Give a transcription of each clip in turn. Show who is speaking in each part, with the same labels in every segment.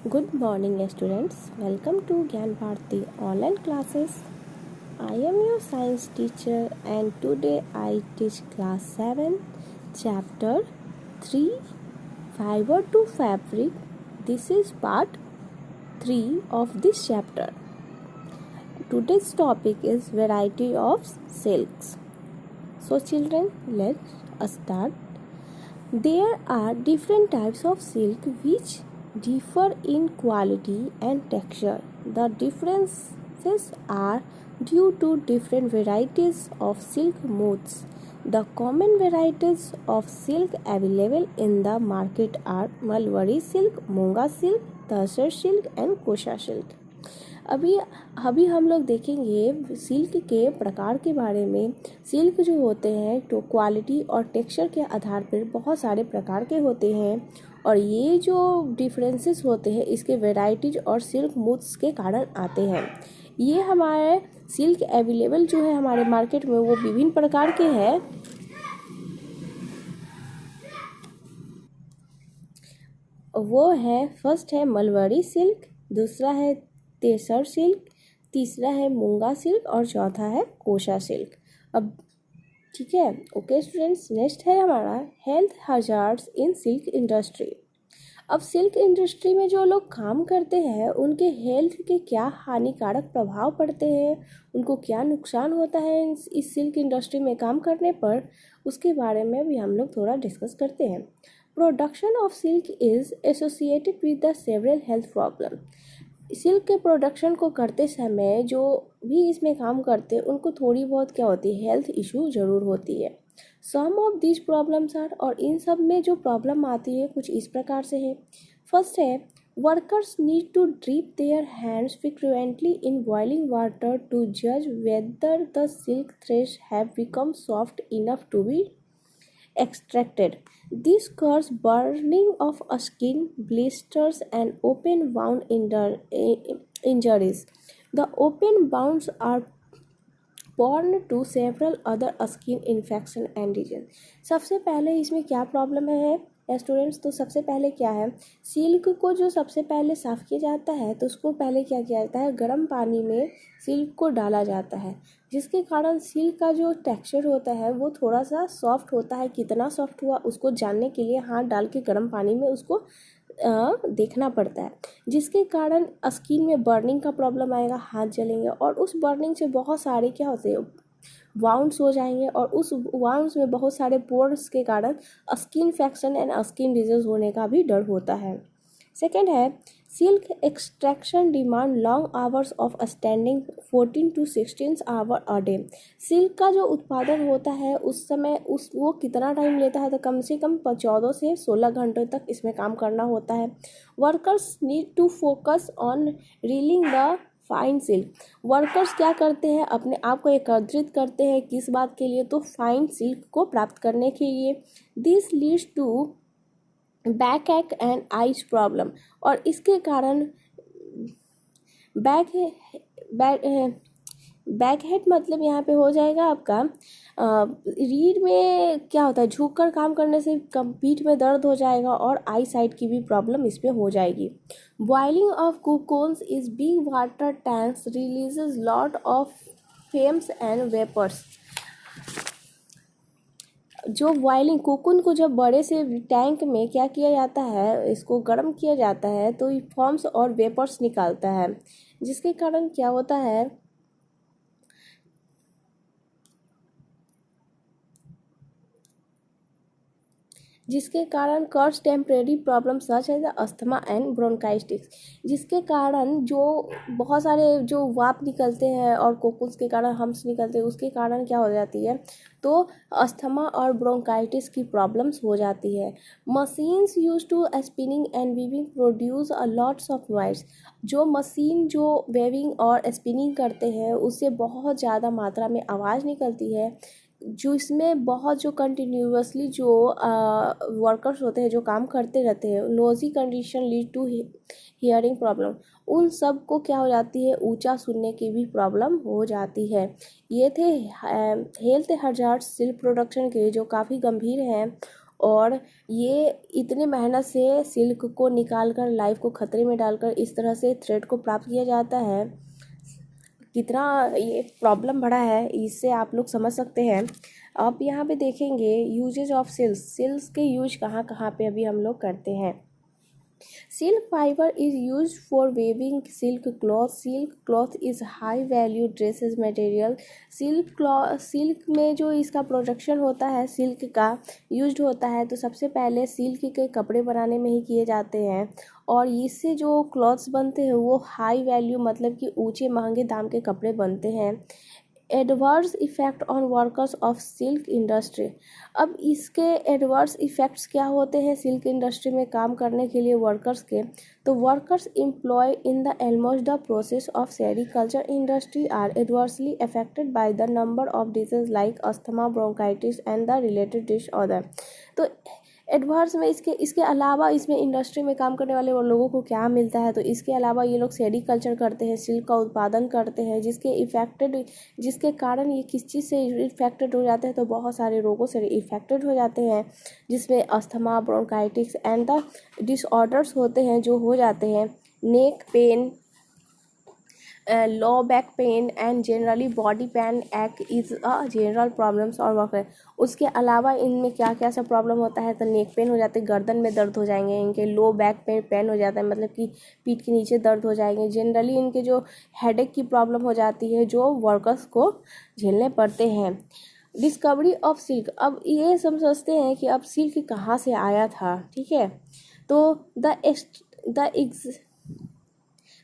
Speaker 1: Good morning, students. Welcome to Gyan Bharati online classes. I am your science teacher, and today I teach class 7, chapter 3, Fiber to Fabric. This is part 3 of this chapter. Today's topic is variety of silks. So, children, let's start. There are different types of silk which differ in quality and texture. The differences are due to different varieties of silk moths. The common varieties of silk available in the market are Malwari silk, Monga silk, tasar silk and kosha silk. अभी हम लोग देखेंगे silk के प्रकार के बारे में। Silk जो होते हैं तो क्वालिटी और टेक्सचर के आधार पर बहुत सारे प्रकार के होते हैं और ये जो डिफरेंसेस होते हैं इसके वेराइटीज और सिल्क मूव्स के कारण आते हैं। ये हमारे सिल्क अवेलेबल जो है हमारे मार्केट में वो विभिन्न प्रकार के हैं। वो है फर्स्ट है मलवरी सिल्क, दूसरा है तेसर सिल्क, तीसरा है मूंगा सिल्क और चौथा है कोशा सिल्क। अब ठीक है, ओके स्टूडेंट्स, नेक्स्ट है हमारा health hazards in silk industry. अब सिल्क इंडस्ट्री में जो लोग काम करते हैं उनके हेल्थ के क्या हानिकारक प्रभाव पड़ते हैं, उनको क्या नुकसान होता है इस सिल्क इंडस्ट्री में काम करने पर, उसके बारे में भी हम लोग थोड़ा डिस्कस करते हैं। Production of silk is associated with the several health problem. Silk के प्रोडक्शन को करते समय जो भी इसमें काम करते हैं उनको थोड़ी बहुत क्या होती है, हेल्थ इशू ज़रूर होती है। सम ऑफ दिस प्रॉब्लम्स आर, और इन सब में जो प्रॉब्लम आती है कुछ इस प्रकार से है। फर्स्ट है workers need to drip their hands frequently in boiling water to जज whether the silk threads have become soft enough to be extracted. This causes burning of skin, blisters, and open wound injuries. The open wounds are prone to several other skin infection and disease. सबसे पहले इसमें क्या problem है students, तो सबसे पहले क्या है, सिल्क को जो सबसे पहले साफ़ किया जाता है तो उसको पहले क्या किया जाता है, गर्म पानी में सिल्क को डाला जाता है, जिसके कारण सिल्क का जो टेक्सचर होता है वो थोड़ा सा सॉफ्ट होता है। कितना सॉफ्ट हुआ उसको जानने के लिए हाथ डाल के गर्म पानी में उसको देखना पड़ता है, जिसके कारण स्किन में बर्निंग का प्रॉब्लम आएगा, हाथ जलेंगे और उस बर्निंग से बहुत सारे क्या होते हैं, वाउंड्स हो जाएंगे और उस वाउंड्स में बहुत सारे पोर्स के कारण skin infection and skin disease होने का भी डर होता है। सेकेंड है silk extraction demand long hours of standing 14 to 16 hour a day. Silk का जो उत्पादन होता है उस समय वो कितना टाइम लेता है, तो कम से कम 14 से 16 घंटों तक इसमें काम करना होता है। Workers need to focus on reeling the fine silk. Workers क्या करते हैं, अपने आप को एकत्रित करते हैं किस बात के लिए, तो फाइन सिल्क को प्राप्त करने के लिए। दिस लीड्स टू बैक एक एंड आइज प्रॉब्लम, और इसके कारण बैक हेड मतलब यहाँ पे हो जाएगा आपका रीढ़ में क्या होता है, झुक कर काम करने से पीठ में दर्द हो जाएगा और आई साइड की भी प्रॉब्लम इस पे हो जाएगी। Boiling of cocoons is big water tanks releases lot of fumes and vapours. जो बॉइलिंग कोकून को जब बड़े से टैंक में क्या किया जाता है, इसको गर्म किया जाता है तो ये फॉर्म्स और वेपर्स निकालता है, जिसके कारण क्या होता है, जिसके कारण curse temporary problem such as asthma and bronchitis, जिसके कारण जो बहुत सारे जो वाप निकलते हैं और कोकुन्स के कारण हम्स निकलते हैं, उसके कारण क्या हो जाती है, तो अस्थमा और ब्रोंकाइटिस की प्रॉब्लम्स हो जाती है। Machines use to spinning and weaving produce a lots of noise. जो मशीन जो वेविंग और स्पिनिंग करते हैं उससे बहुत ज़्यादा मात्रा में आवाज़ निकलती है, जो इसमें बहुत जो कंटिन्यूअसली जो वर्कर्स होते हैं जो काम करते रहते हैं, noisy condition lead to hearing problem, उन सब को क्या हो जाती है, ऊंचा सुनने की भी प्रॉब्लम हो जाती है। ये थे हेल्थ हजार्ड्स सिल्क प्रोडक्शन के जो काफ़ी गंभीर हैं और ये इतने मेहनत से सिल्क को निकाल कर, लाइफ को खतरे में डालकर इस तरह से थ्रेड को प्राप्त किया जाता है। कितना ये प्रॉब्लम बड़ा है, इससे आप लोग समझ सकते हैं। आप यहाँ पे देखेंगे यूजेज ऑफ सिल्क के यूज कहाँ कहाँ पे अभी हम लोग करते हैं। Silk fiber is used for weaving silk cloth. Silk cloth is high value dresses material. Silk में जो इसका प्रोडक्शन होता है, सिल्क का यूज्ड होता है, तो सबसे पहले सिल्क के कपड़े बनाने में ही किए जाते हैं। और इससे जो क्लॉथ्स बनते हैं वो हाई वैल्यू, मतलब कि ऊंचे महंगे दाम के कपड़े बनते हैं। Adverse effect on workers of silk industry. अब इसके एडवर्स इफ़ेक्ट्स क्या होते हैं सिल्क इंडस्ट्री में काम करने के लिए वर्कर्स के? तो workers employ in the almost the process of sericulture industry are adversely affected by the number of disease like asthma, bronchitis and the related disorder. तो एडवर्स में इसके अलावा इसमें इंडस्ट्री में काम करने वाले वो लोगों को क्या मिलता है? तो इसके अलावा ये लोग सेरिकल्चर करते हैं, सिल्क का उत्पादन करते हैं, जिसके कारण ये किस चीज़ से इफेक्टेड हो जाते हैं? तो बहुत सारे रोगों से इफेक्टेड हो जाते हैं, जिसमें asthma, bronchitis and the disorders होते हैं जो हो जाते हैं। Neck pain, low back pain and generally body pain एक इज़ अ जनरल प्रॉब्लम्स और वर्क। उसके अलावा इनमें क्या क्या सब प्रॉब्लम होता है? तो नेक पेन हो जाते हैं, गर्दन में दर्द हो जाएंगे इनके। लो बैक पेन हो जाता है, मतलब कि पीठ के नीचे दर्द हो जाएंगे। जनरली इनके जो हेडेक की प्रॉब्लम हो जाती है, जो वर्कर्स को झेलने पड़ते हैं। Discovery of silk. अब ये समझते हैं कि अब सिल्क कहाँ से आया था, ठीक है। तो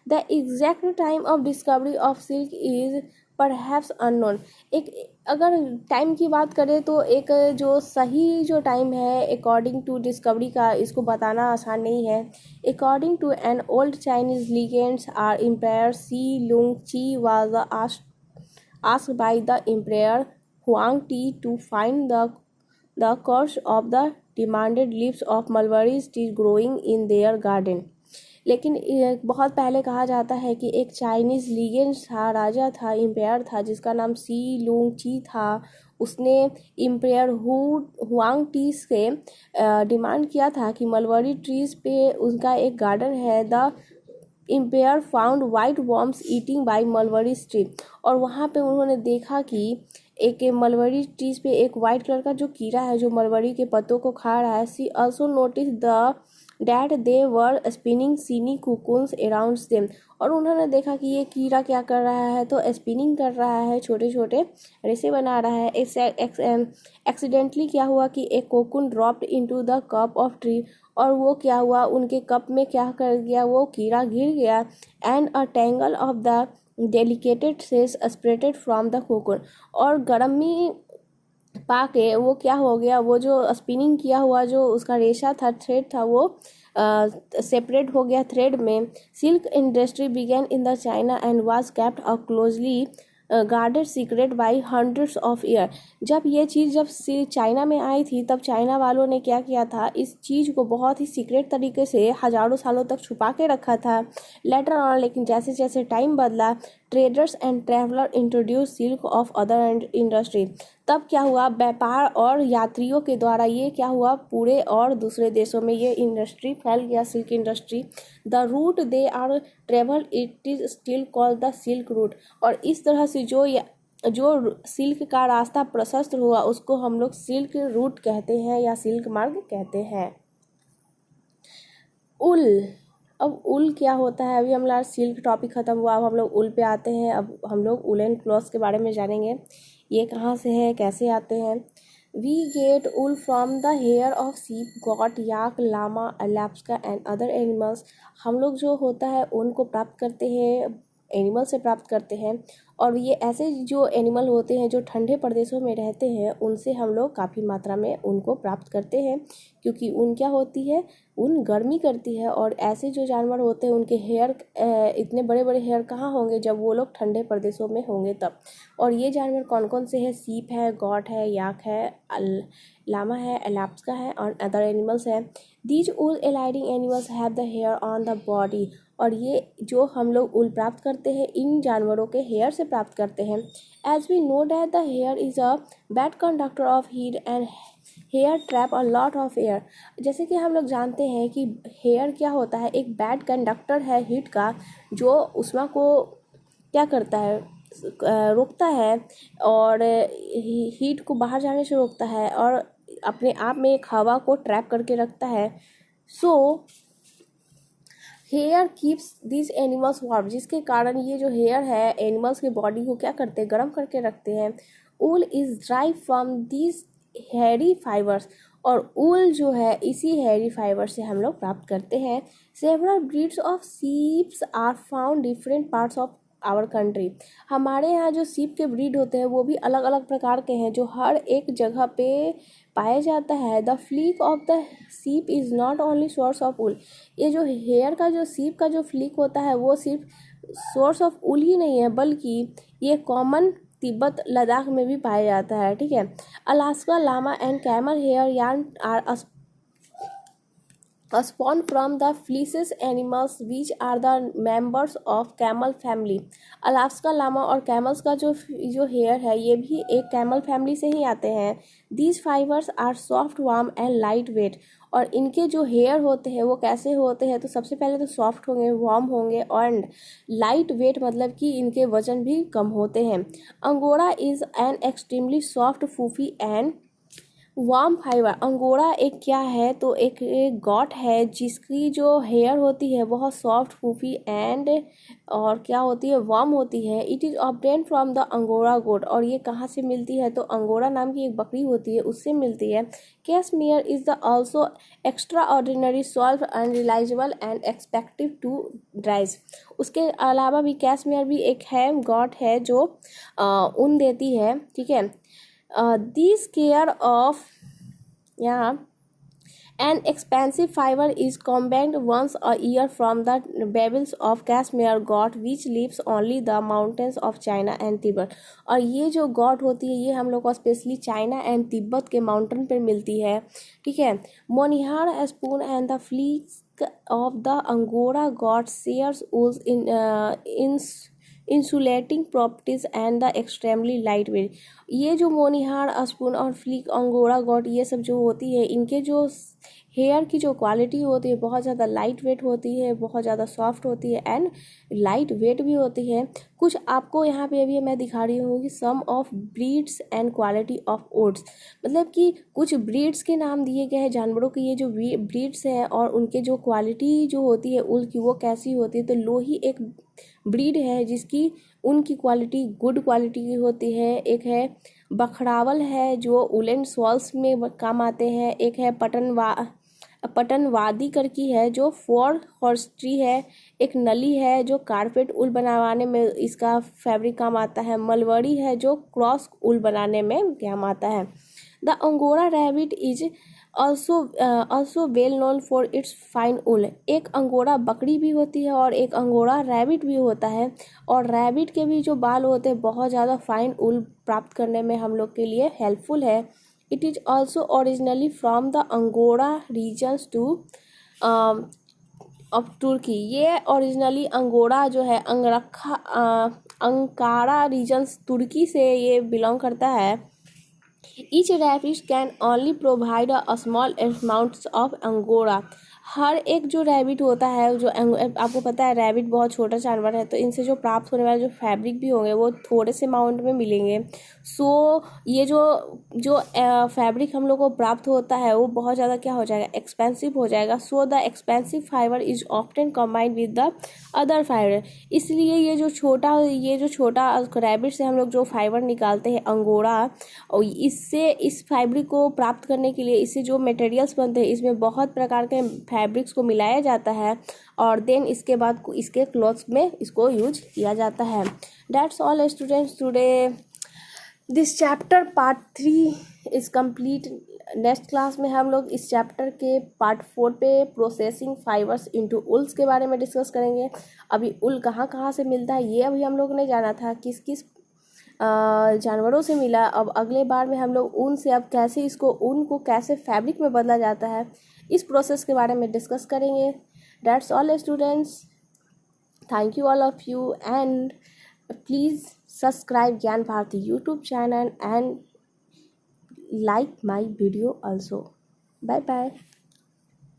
Speaker 1: the exact time of discovery of silk is perhaps unknown. एक अगर टाइम की बात करें तो एक जो सही जो टाइम है अकॉर्डिंग टू डिस्कवरी का, इसको बताना आसान नहीं है। According to an old Chinese legends are empire Si Lung Chi was asked by the emperor Huang Ti to find the cause of the demanded leaves of mulberry tree growing in their garden। लेकिन बहुत पहले कहा जाता है कि एक Chinese legend था, राजा था, एम्पायर था, जिसका नाम सी लुंग ची था। उसने एम्पायर हुआंग टी से डिमांड किया था कि मलबरी ट्रीज पे उनका एक गार्डन है। The empire found white worms eating by mulberry tree. और वहाँ पे उन्होंने देखा कि एक मलबरी ट्रीज पे एक वाइट कलर का जो कीड़ा है जो मलबरी के पत्तों को खा रहा है। She also notice that they were spinning सिनी cocoons around them। और उन्होंने देखा कि ये कीड़ा क्या कर रहा है, तो स्पिनिंग कर रहा है, छोटे छोटे रेसे बना रहा है। एक्सीडेंटली क्या हुआ कि एक cocoon dropped into the cup of tree. और वो क्या हुआ, उनके कप में क्या कर गया, वो कीड़ा गिर गया। And a tangle of the delicated cells separated from the cocoon. और गर्मी पाके वो क्या हो गया, वो जो स्पिनिंग किया हुआ जो उसका रेशा था, थ्रेड था, वो सेपरेट हो गया थ्रेड में। Silk industry began in the China and was kept a closely guarded secret by hundreds of year. जब ये चीज़ जब चाइना में आई थी, तब चाइना वालों ने क्या किया था, इस चीज़ को बहुत ही सीक्रेट तरीके से हज़ारों सालों तक छुपा के रखा था। लेटर ऑन, लेकिन जैसे जैसे टाइम बदला, traders and traveller introduce silk of other industry. तब क्या हुआ, व्यापार और यात्रियों के द्वारा ये क्या हुआ, पूरे और दूसरे देशों में ये इंडस्ट्री फैल गया, silk industry. The route they are travel it is still called the silk route. और इस तरह से जो सिल्क का रास्ता प्रशस्त हुआ उसको हम लोग सिल्क रूट कहते हैं या सिल्क मार्ग कहते हैं। उल। अब उल क्या होता है? अभी हमारा सिल्क टॉपिक ख़त्म हुआ, अब हम लोग उल पे आते हैं। अब हम लोग उलन क्लॉथ्स के बारे में जानेंगे, ये कहाँ से है, कैसे आते हैं। We get wool from the hair of sheep, goat, yak, llama, Alaska and other animals. हम लोग जो होता है उनको प्राप्त करते हैं, एनिमल से प्राप्त करते हैं। और ये ऐसे जो एनिमल होते हैं जो ठंडे प्रदेशों में रहते हैं, उनसे हम लोग काफ़ी मात्रा में उनको प्राप्त करते हैं, क्योंकि ऊन क्या होती है, ऊन गर्मी करती है। और ऐसे जो जानवर होते हैं उनके हेयर, इतने बड़े बड़े हेयर कहाँ होंगे, जब वो लोग ठंडे प्रदेशों में होंगे तब। और ये जानवर कौन कौन से हैं? सीप है, गॉट है, याक है, लामा है, अलास्का है और अदर एनिमल्स है। These wool yielding animals have the hair on the body. और ये जो हम लोग ऊल प्राप्त करते हैं, इन जानवरों के हेयर से प्राप्त करते हैं। As we know that the hair is a bad conductor of heat and hair trap a lot of air. जैसे कि हम लोग जानते हैं कि हेयर क्या होता है, एक बैड कंडक्टर है हीट का, जो उष्मा को क्या करता है, रोकता है और हीट को बाहर जाने से रोकता है और अपने आप में एक हवा को ट्रैप करके रखता है। So here keeps this animals warm, जिसके कारण ये जो हेयर है एनिमल्स के बॉडी को क्या करते हैं, गर्म करके रखते हैं। Wool is drive from this hairy fibres, और ऊल जो है इसी हेयरी फाइबर से हम लोग प्राप्त करते हैं। Several breeds of sheeps are found different parts of our country. हमारे यहाँ जो सीप के ब्रीड होते हैं वो भी अलग अलग प्रकार के हैं जो हर एक जगह पे पाया जाता है। The fleece of the sheep is not only source of wool, ये जो हेयर का जो सीप का जो फ्लीक होता है वो सिर्फ सोर्स ऑफ ऊल ही नहीं है, बल्कि ये कॉमन तिब्बत लद्दाख में भी पाया जाता है। ठीक है। Alaska llama and camel hair yarn are spawn from the fleeces animals which are the members of camel family। Alaska llama और कैमल्स का जो हेयर है ये भी एक कैमल फैमिली से ही आते हैं। These fibers are soft, warm and light weight, और इनके जो हेयर होते हैं वो कैसे होते हैं, तो सबसे पहले तो सॉफ्ट होंगे, वार्म होंगे और लाइट वेट, मतलब कि इनके वजन भी कम होते हैं। Angora is an extremely soft फूफी एंड वार्म फाइबर। अंगोरा एक क्या है, तो एक गॉट है जिसकी जो हेयर होती है बहुत सॉफ्ट फूफी एंड और क्या होती है, वार्म होती है। It is obtain from the Angora goat, और ये कहाँ से मिलती है, तो अंगोरा नाम की एक बकरी होती है उससे मिलती है। Cashmere is the also extraordinary solve unrealisable and expensive to dries. उसके अलावा भी कैशमेयर भी एक है, गॉट है जो ऊन देती है। ठीक है। These care of, yeah, an expensive fiber is combined once a year from the bevels of cashmere goat which lives only the mountains of China and Tibet। और ये जो goat होती है ये हम लोग को स्पेशली चाइना एंड तिब्बत के माउंटेन पर मिलती है। ठीक है। Mohair spun and the fleece of the angora goat shares wools in insulating properties and the extremely light weight. ये जो मोनिहार, स्पून और फ्लिक, अंगोरा गॉट ये सब जो होती है, इनके जो हेयर की जो क्वालिटी होती है बहुत ज़्यादा लाइट वेट होती है, बहुत ज़्यादा सॉफ्ट होती है एंड लाइट वेट भी होती है। कुछ आपको यहाँ पे अभी मैं दिखा रही हूँ कि some of breeds and quality of oats, मतलब कि कुछ ब्रीड्स के नाम दिए गए हैं जानवरों के, ये जो ब्रीड्स हैं और उनके जो क्वालिटी जो होती है उल की वो कैसी होती है। तो लोही एक ब्रीड है जिसकी उनकी क्वालिटी गुड क्वालिटी की होती है। एक है बखरावल है जो उलेन सॉल्स में काम आते हैं। एक है पटनवादी करकी है जो फोर हॉर्स ट्री है। एक नली है जो कारपेट उल बनाने में इसका फैब्रिक काम आता है। मलवरी है जो क्रॉस उल बनाने में काम आता है। The angora rabbit is also well known for its fine wool. एक अंगोरा बकरी भी होती है और एक अंगोरा रैबिट भी होता है, और रैबिट के भी जो बाल होते हैं बहुत ज़्यादा फाइन उल प्राप्त करने में हम लोग के लिए हेल्पफुल है। It is also originally from the Angora regions to of Turkey. ये ओरिजिनली अंगोरा जो है अंकारा रीजन्स तुर्की से ये बिलोंग करता है। Each rabbit can only provide a small amount of angora। हर एक जो रैबिट होता है जो आपको पता है रैबिट बहुत छोटा जानवर है, तो इनसे जो प्राप्त होने वाले जो फैब्रिक भी होंगे वो थोड़े से अमाउंट में मिलेंगे। सो ये जो फैब्रिक हम लोग को प्राप्त होता है वो बहुत ज़्यादा क्या हो जाएगा, एक्सपेंसिव हो जाएगा। So the expensive fibre is often combined with the other fibre. इसलिए ये जो छोटा रैबिट से हम लोग जो फाइबर निकालते हैं अंगोरा, और इससे इस फैब्रिक को प्राप्त करने के लिए इससे जो मटेरियल्स बनते हैं इसमें बहुत प्रकार के फैब्रिक्स को मिलाया जाता है और देन इसके बाद इसके क्लॉथ्स में इसको यूज किया जाता है। That's all students today. This chapter part 3 is complete. Next class में हम लोग इस चैप्टर के पार्ट 4 पे प्रोसेसिंग फाइबर्स इनटू उल्स के बारे में डिस्कस करेंगे। अभी उल कहाँ कहाँ से मिलता है ये अभी हम लोग ने जाना था, किस किस जानवरों से मिला। अब अगले बार में हम लोग ऊन से अब कैसे ऊन को कैसे फैब्रिक में बदला जाता है इस प्रोसेस के बारे में डिस्कस करेंगे। That's all students, thank you all of you and please subscribe Gyan Bharati YouTube channel and like my video also. Bye bye.